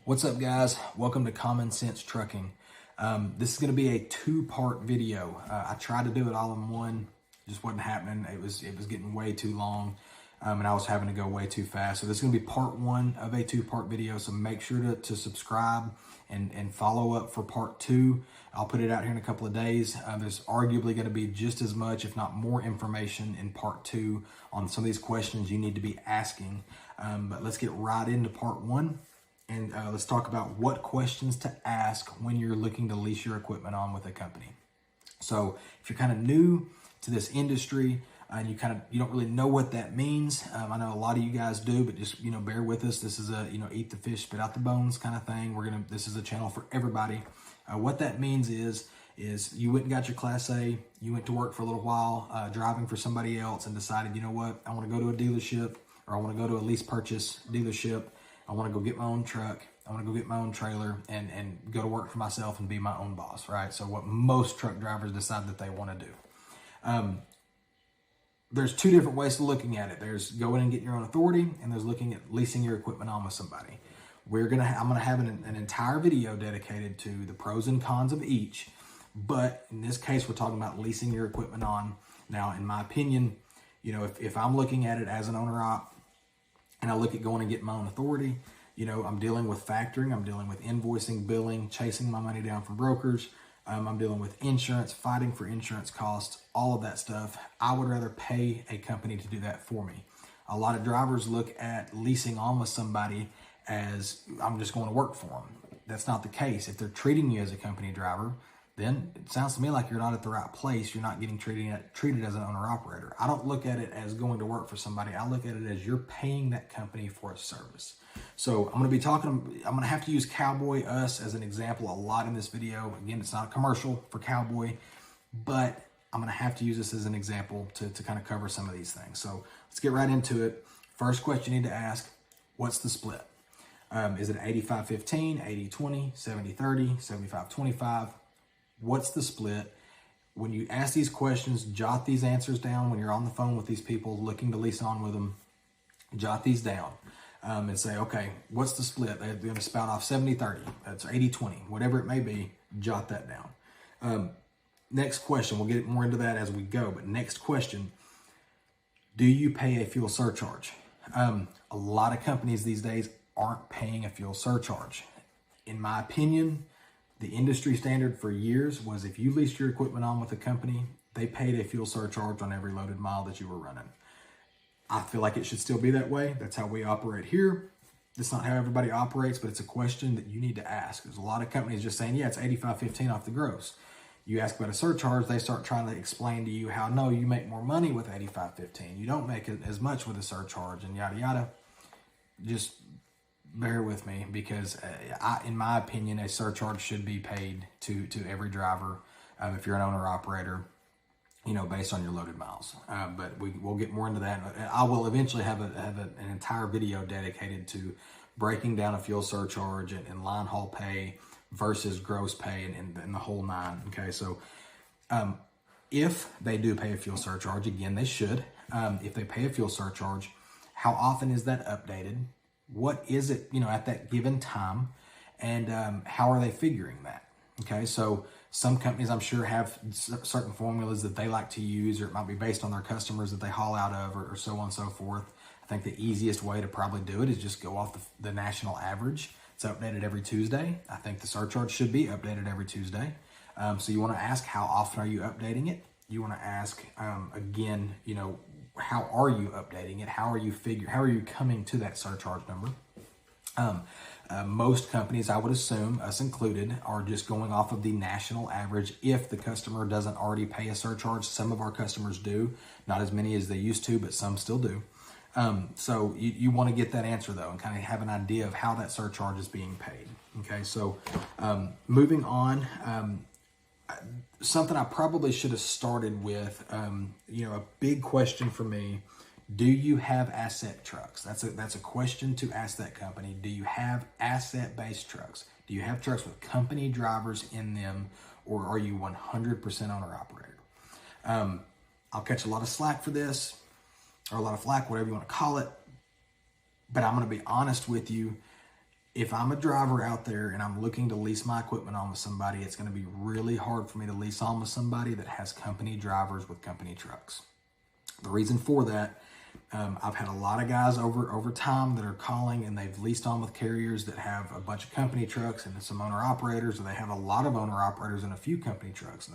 What's up, guys? Welcome to Common Sense Trucking. This is going to be a two-part video. I tried to do it all in one, just wasn't happening. It was getting way too long, and I was having to go way too fast. So this is going to be part one of a two-part video. So make sure to subscribe and follow up for part two. I'll put it out here in a couple of days. There's arguably going to be just as much, if not more, information in part two on some of these questions you need to be asking. But let's get right into part one. And let's talk about what questions to ask when you're looking to lease your equipment on with a company. So if you're kind of new to this industry and you don't really know what that means, I know a lot of you guys do, but just bear with us. This is a eat the fish, spit out the bones kind of thing. This is a channel for everybody. What that means is you went and got your Class A. You went to work for a little while, driving for somebody else, and decided, you know what, I want to go to a dealership, or I want to go to a lease purchase dealership. I want to go get my own truck. I want to go get my own trailer and go to work for myself and be my own boss, right? So what most truck drivers decide that they want to do. There's two different ways of looking at it. There's going and getting your own authority, and there's looking at leasing your equipment on with somebody. I'm gonna have an entire video dedicated to the pros and cons of each, but in this case, we're talking about leasing your equipment on. Now, in my opinion, if I'm looking at it as an owner-op, and I look at going and getting my own authority, I'm dealing with factoring, I'm dealing with invoicing, billing, chasing my money down from brokers. I'm dealing with insurance, fighting for insurance costs, all of that stuff. I would rather pay a company to do that for me. A lot of drivers look at leasing on with somebody as I'm just going to work for them. That's not the case. If they're treating you as a company driver, then it sounds to me like you're not at the right place. You're not getting treated as an owner-operator. I don't look at it as going to work for somebody. I look at it as you're paying that company for a service. So I'm going to have to use Cowboy Us as an example a lot in this video. Again, it's not a commercial for Cowboy, but I'm going to have to use this as an example to kind of cover some of these things. So let's get right into it. First question you need to ask, what's the split? Is it 85-15, 80-20, 70-30, 75-25? What's the split? When you ask these questions, jot these answers down. When you're on the phone with these people looking to lease on with them, jot these down and say, okay, what's the split? They're going to spout off 70-30, that's 80-20, whatever it may be, jot that down. Next question, we'll get more into that as we go, but next question, do you pay a fuel surcharge? A lot of companies these days aren't paying a fuel surcharge. In my opinion, the industry standard for years was if you leased your equipment on with a company, they paid a fuel surcharge on every loaded mile that you were running. I feel like it should still be that way. That's how we operate here. That's not how everybody operates, but it's a question that you need to ask. There's a lot of companies just saying, yeah, it's 85-15 off the gross. You ask about a surcharge, they start trying to explain to you how, no, you make more money with 85-15. You don't make it as much with a surcharge and yada, yada. Just bear with me, because in my opinion, a surcharge should be paid to every driver if you're an owner-operator, based on your loaded miles. But we'll get more into that. I will eventually have an entire video dedicated to breaking down a fuel surcharge and line haul pay versus gross pay and the whole nine. Okay, so if they do pay a fuel surcharge, again, they should. If they pay a fuel surcharge, how often is that updated? What is it, at that given time, and how are they figuring that? Okay, so some companies I'm sure have certain formulas that they like to use, or it might be based on their customers that they haul out of, or so on and so forth. I think the easiest way to probably do it is just go off the national average. It's updated every Tuesday. I think the surcharge should be updated every Tuesday. So you want to ask, how often are you updating it? You want to ask, again, how are you updating it? How are you coming to that surcharge number? Most companies, I would assume, us included, are just going off of the national average if the customer doesn't already pay a surcharge. Some of our customers do, not as many as they used to, but some still do. So you want to get that answer, though, and kind of have an idea of how that surcharge is being paid. Okay, so moving on, something I probably should have started with, a big question for me: do you have asset trucks? That's a question to ask that company. Do you have asset-based trucks? Do you have trucks with company drivers in them, or are you 100% owner-operator? I'll catch a lot of slack for this, or a lot of flack, whatever you want to call it, but I'm going to be honest with you. if I'm a driver out there and I'm looking to lease my equipment on with somebody, it's going to be really hard for me to lease on with somebody that has company drivers with company trucks. The reason for that, I've had a lot of guys over time that are calling and they've leased on with carriers that have a bunch of company trucks and some owner operators, or they have a lot of owner operators and a few company trucks.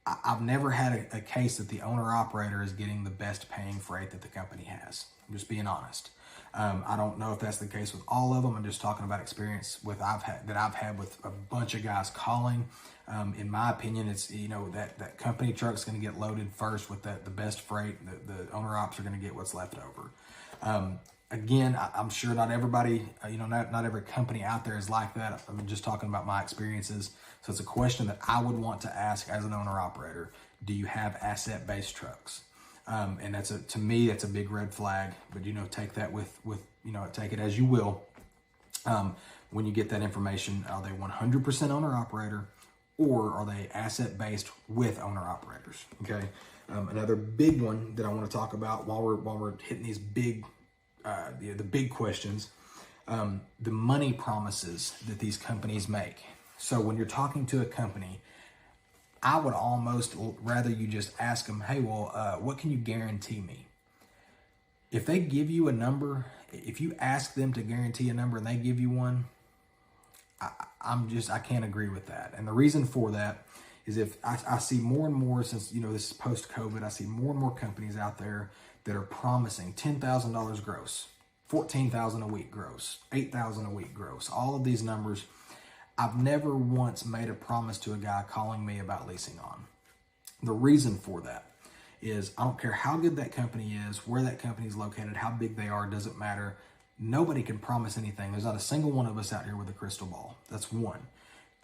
I've never had a case that the owner operator is getting the best paying freight that the company has. I'm just being honest. I don't know if that's the case with all of them. I'm just talking about experience that I've had with a bunch of guys calling. In my opinion, it's, that company truck's going to get loaded first with the best freight. The owner ops are going to get what's left over. Again, I'm sure not everybody, not every company out there is like that. I'm just talking about my experiences. So it's a question that I would want to ask as an owner operator. Do you have asset-based trucks? And to me, that's a big red flag, but take that with take it as you will. When you get that information, are they 100% owner operator, or are they asset based with owner operators? Okay. Another big one that I want to talk about while we're hitting these big, the big questions, the money promises that these companies make. So when you're talking to a company, I would almost rather you just ask them, hey, well, what can you guarantee me? If they give you a number, if you ask them to guarantee a number and they give you one, I can't agree with that. And the reason for that is if I see more and more, since, this is post-COVID, I see more and more companies out there that are promising $10,000 gross, $14,000 a week gross, $8,000 a week gross, all of these numbers. I've never once made a promise to a guy calling me about leasing on. The reason for that is I don't care how good that company is, where that company is located, how big they are, doesn't matter. Nobody can promise anything. There's not a single one of us out here with a crystal ball. That's one.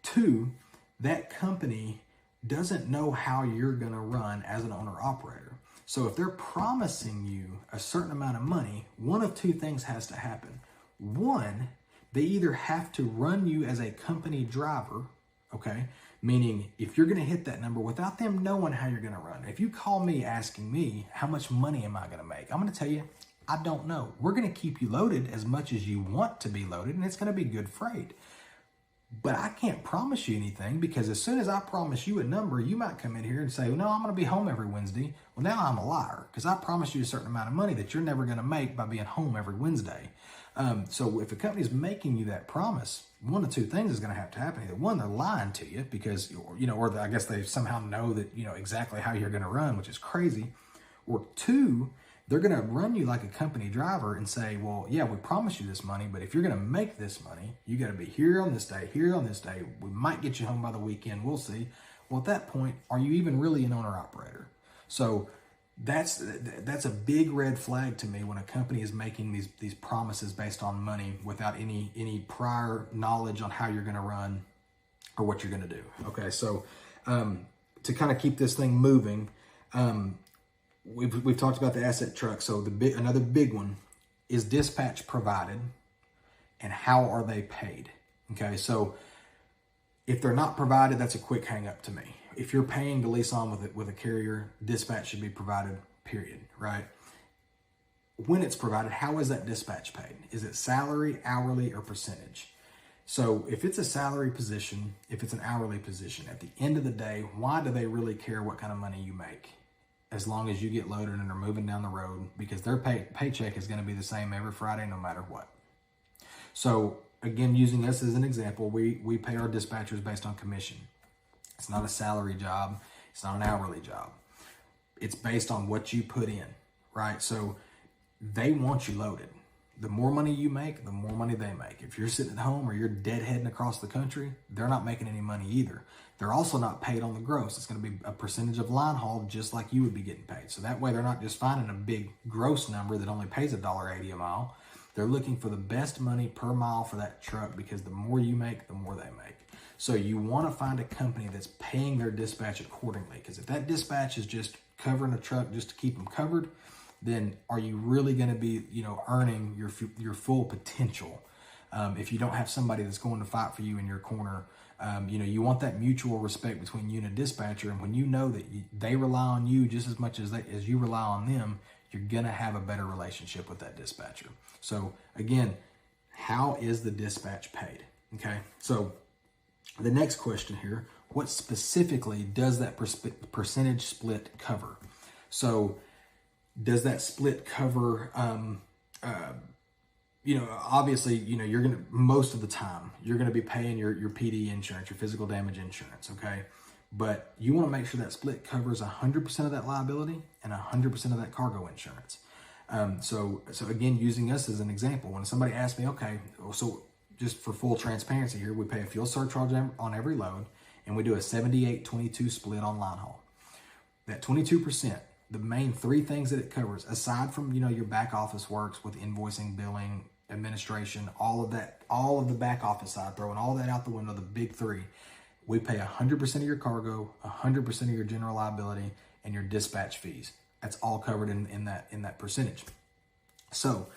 Two, that company doesn't know how you're going to run as an owner operator. So if they're promising you a certain amount of money, one of two things has to happen. One, they either have to run you as a company driver, okay? Meaning if you're going to hit that number without them knowing how you're going to run. If you call me asking me, how much money am I going to make? I'm going to tell you, I don't know. We're going to keep you loaded as much as you want to be loaded, and it's going to be good freight. But I can't promise you anything, because as soon as I promise you a number, you might come in here and say, well, no, I'm going to be home every Wednesday. Well, now I'm a liar, because I promised you a certain amount of money that you're never going to make by being home every Wednesday. So if a company's making you that promise, one of two things is going to have to happen. Either one, they're lying to you because, or I guess they somehow know that, exactly how you're going to run, which is crazy. Or two, they're going to run you like a company driver and say, well, yeah, we promised you this money, but if you're going to make this money, you got to be here on this day, here on this day. We might get you home by the weekend. We'll see. Well, at that point, are you even really an owner operator? So that's a big red flag to me when a company is making these promises based on money without any prior knowledge on how you're going to run or what you're going to do. Okay, so to kind of keep this thing moving, we've talked about the asset truck. So another big one is dispatch provided, and how are they paid? Okay, so if they're not provided, that's a quick hang up to me. If you're paying to lease on with a carrier, dispatch should be provided, period, right? When it's provided, how is that dispatch paid? Is it salary, hourly, or percentage? So if it's a salary position, if it's an hourly position, at the end of the day, why do they really care what kind of money you make? As long as you get loaded and are moving down the road, because their paycheck is going to be the same every Friday, no matter what. So again, using us as an example, we pay our dispatchers based on commission. It's not a salary job. It's not an hourly job. It's based on what you put in, right? So they want you loaded. The more money you make, the more money they make. If you're sitting at home or you're deadheading across the country, they're not making any money either. They're also not paid on the gross. It's going to be a percentage of line haul, just like you would be getting paid. So that way they're not just finding a big gross number that only pays $1.80 a mile. They're looking for the best money per mile for that truck, because the more you make, the more they make. So you want to find a company that's paying their dispatch accordingly, because if that dispatch is just covering a truck just to keep them covered, then are you really going to be, earning your full potential? If you don't have somebody that's going to fight for you in your corner, you want that mutual respect between you and a dispatcher. And when you know that they rely on you just as much as you rely on them, you're going to have a better relationship with that dispatcher. So again, how is the dispatch paid? Okay, so the next question here, what specifically does that percentage split cover? So does that split cover, obviously, you're going to, most of the time, you're going to be paying your PD insurance, your physical damage insurance, okay? But you want to make sure that split covers 100% of that liability and 100% of that cargo insurance. So again, using us as an example, when somebody asks me, okay, so just for full transparency here, we pay a fuel surcharge on every load, and we do a 78-22 split on line haul. That 22%, the main three things that it covers, aside from, your back office works with invoicing, billing, administration, all of the back office side, throwing all that out the window, the big three, we pay 100% of your cargo, 100% of your general liability, and your dispatch fees. That's all covered in that percentage. So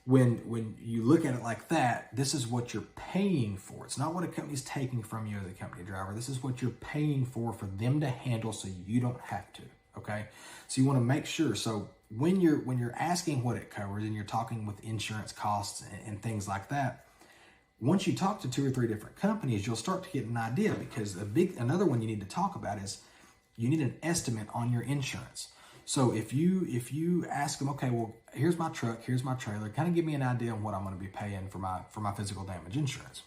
when you look at it like that, this is what you're paying for. It's not what a company's taking from you as a company driver. This is what you're paying for them to handle so you don't have to, okay? So you want to make sure. So when you're asking what it covers and you're talking with insurance costs and things like that, once you talk to 2 or 3 different companies, you'll start to get an idea, because another one you need to talk about is you need an estimate on your insurance. So if you ask them, okay, well, here's my truck, here's my trailer, kind of give me an idea on what I'm going to be paying for my physical damage insurance.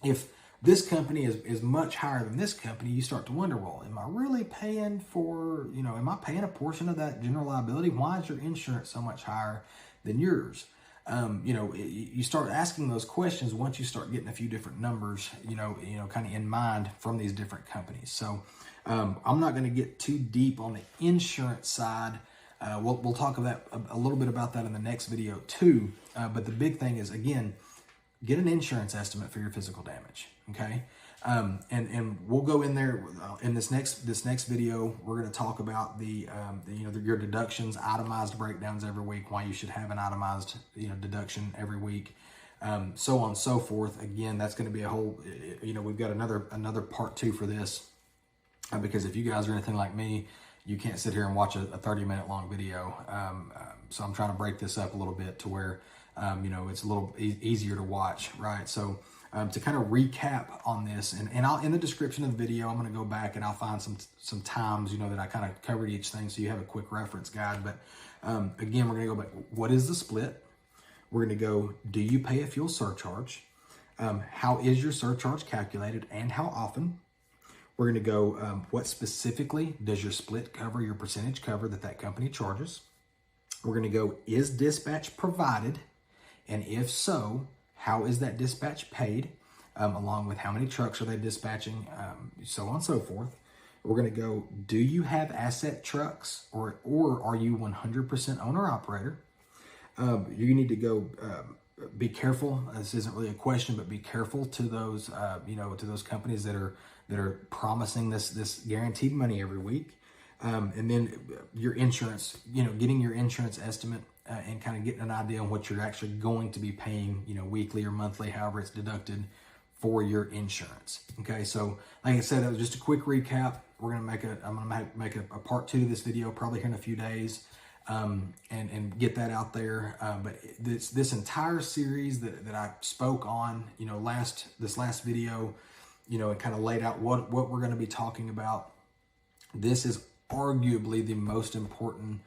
If this company is much higher than this company, you start to wonder, well, am I really paying for, am I paying a portion of that general liability? Why is your insurance so much higher than yours? You start asking those questions once you start getting a few different numbers, kind of in mind from these different companies. So I'm not going to get too deep on the insurance side. We'll talk about a little bit about that in the next video too. But the big thing is, again, get an insurance estimate for your physical damage. Okay. And we'll go in there in this next video. We're going to talk about your deductions, itemized breakdowns every week, why you should have an itemized deduction every week, so on and so forth. Again, that's going to be a whole, we've got another part 2 for this, because if you guys are anything like me, you can't sit here and watch a 30-minute long video. So I'm trying to break this up a little bit to where it's a little easier to watch, right? So to kind of recap on this, and I'll, in the description of the video, I'm going to go back and I'll find some times, that I kind of covered each thing, so you have a quick reference guide. But again, we're going to go back. What is the split? We're going to go, do you pay a fuel surcharge? How is your surcharge calculated and how often? We're going to go, what specifically does your split cover, your percentage cover that company charges? We're going to go, is dispatch provided? And if so, how is that dispatch paid? Along with how many trucks are they dispatching, so on and so forth. We're going to go, do you have asset trucks, or are you 100% owner operator? You need to go, be careful. This isn't really a question, but be careful to those, to those companies that are promising this guaranteed money every week. And then your insurance, getting your insurance estimate and kind of getting an idea on what you're actually going to be paying, weekly or monthly, however it's deducted for your insurance. Okay, so like I said, that was just a quick recap. I'm gonna make a part 2 to this video probably here in a few days, and get that out there. But this entire series that I spoke on, this last video, it kind of laid out what we're going to be talking about. This is arguably the most important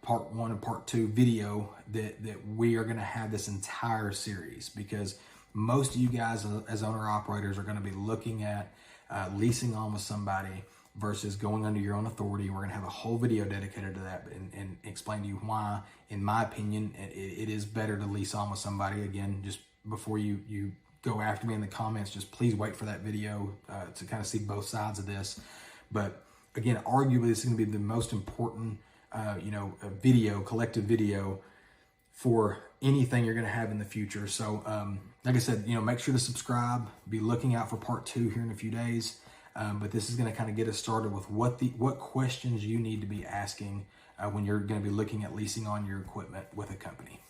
part 1 and part 2 video that we are going to have this entire series, because most of you guys as owner operators are going to be looking at leasing on with somebody versus going under your own authority. We're going to have a whole video dedicated to that and explain to you why, in my opinion, it is better to lease on with somebody. Again, just before you go after me in the comments, just please wait for that video to kind of see both sides of this. But again, arguably, this is going to be the most important, collective video for anything you're going to have in the future. So, like I said, make sure to subscribe. Be looking out for part 2 here in a few days. But this is going to kind of get us started with what questions you need to be asking when you're going to be looking at leasing on your equipment with a company.